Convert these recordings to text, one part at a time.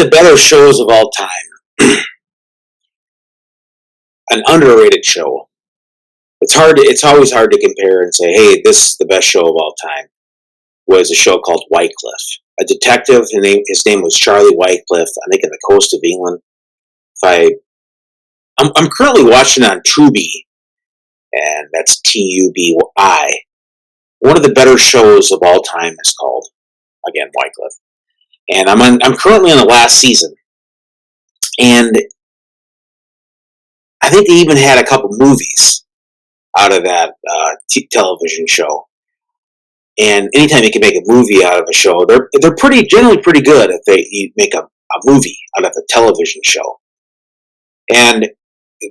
the better shows of all time, an underrated show. It's always hard to compare and say, hey, this is the best show of all time. Was a show called Wycliffe. A detective, his name was Charlie Wycliffe, I think in the coast of England. I'm currently watching on Tubi, and that's Tubi. One of the better shows of all time is called, again, Wycliffe. And I'm currently on the last season. And I think they even had a couple movies out of that television show. And anytime you can make a movie out of a show, they're generally pretty good if you make a movie out of a television show. And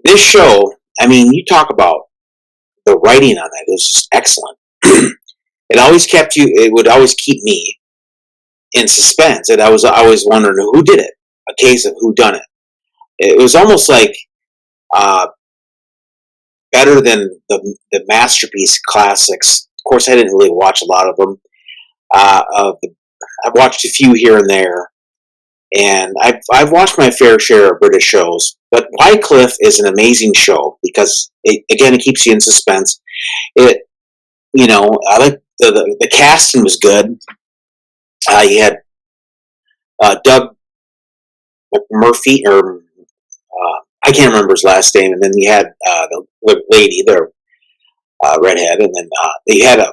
this show, I mean, you talk about the writing on it, it was just excellent. It would always keep me in suspense, and I was always wondering who did it, a case of who done it. It was almost like better than the masterpiece classics. Of course, I didn't really watch a lot of them. I've watched a few here and there, and I've watched my fair share of British shows. But Wycliffe is an amazing show because it keeps you in suspense. I like the casting was good. You had Doug Murphy, or I can't remember his last name, and then you had the lady, the redhead, and then you had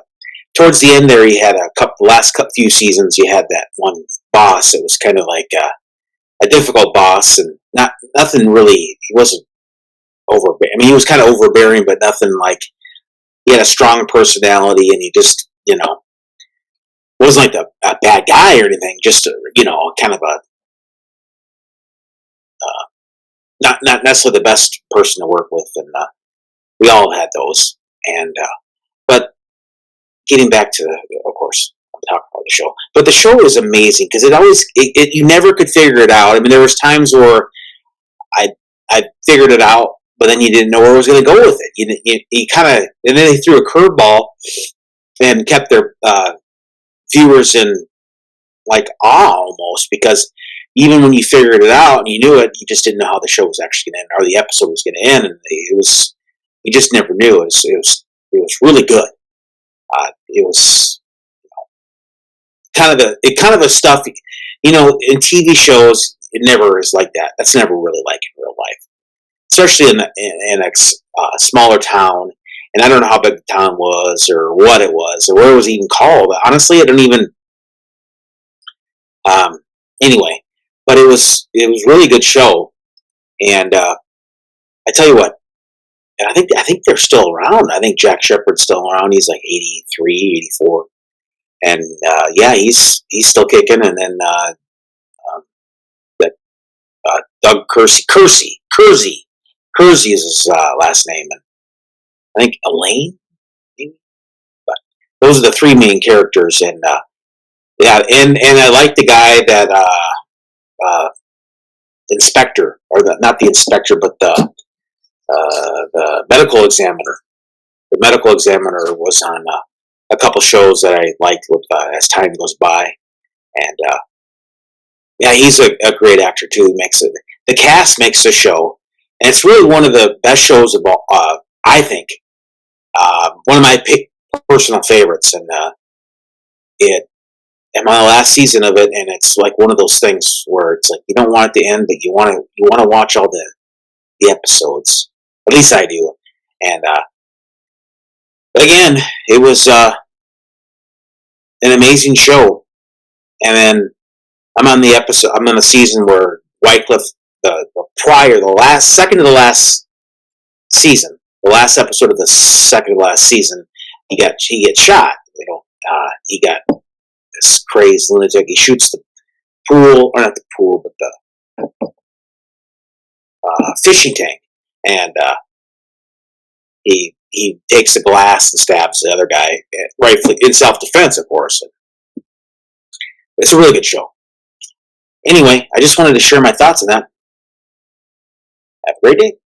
towards the end there, you had last few seasons, you had that one boss. It was kind of like a difficult boss, and nothing really. He wasn't overbearing. I mean, he was kind of overbearing, but nothing like. He had a strong personality, and he just wasn't like a bad guy or anything. Just kind of a not necessarily the best person to work with, and we all had those. And but getting back to, of course, I'm talking about the show, but the show is amazing because you never could figure it out. I mean, there was times where I figured it out, but then you didn't know where it was going to go with it. You kind of, and then they threw a curveball and kept their viewers in like awe almost, because even when you figured it out and you knew it, you just didn't know how the show was actually going to end or the episode was going to end, and you just never knew. It was really good. It was kind of the stuff, in TV shows. It never is like that. That's never really like in real life, especially in a smaller town. And I don't know how big the town was, or what it was, or where it was even called. Honestly, I don't even. Anyway, but it was a really good show, and I tell you what, and I think they're still around. I think Jack Shepherd's still around. He's like 83, 84, and yeah, he's still kicking. And then that Doug Kersey is his last name, and I think Elaine, maybe. But those are the three main characters, and yeah, and I like the guy that inspector, or not the inspector, but the medical examiner. The medical examiner was on a couple shows that I liked as time goes by, and yeah, he's a great actor too. He makes it. The cast makes the show, and it's really one of the best shows of all. I think one of my personal favorites, and I'm on the last season of it, and it's like one of those things where it's like you don't want it to end, but you want to watch all the episodes. At least I do. And but again, it was an amazing show. And then I'm on the season where Wycliffe, second to the last season, the last episode of the second to last season, he gets shot. He got this crazed lunatic. He shoots the pool, or not the pool, but the fishing tank, and he takes the glass and stabs the other guy, rightfully in self-defense, of course. It's a really good show. Anyway, I just wanted to share my thoughts on that. Have a great day.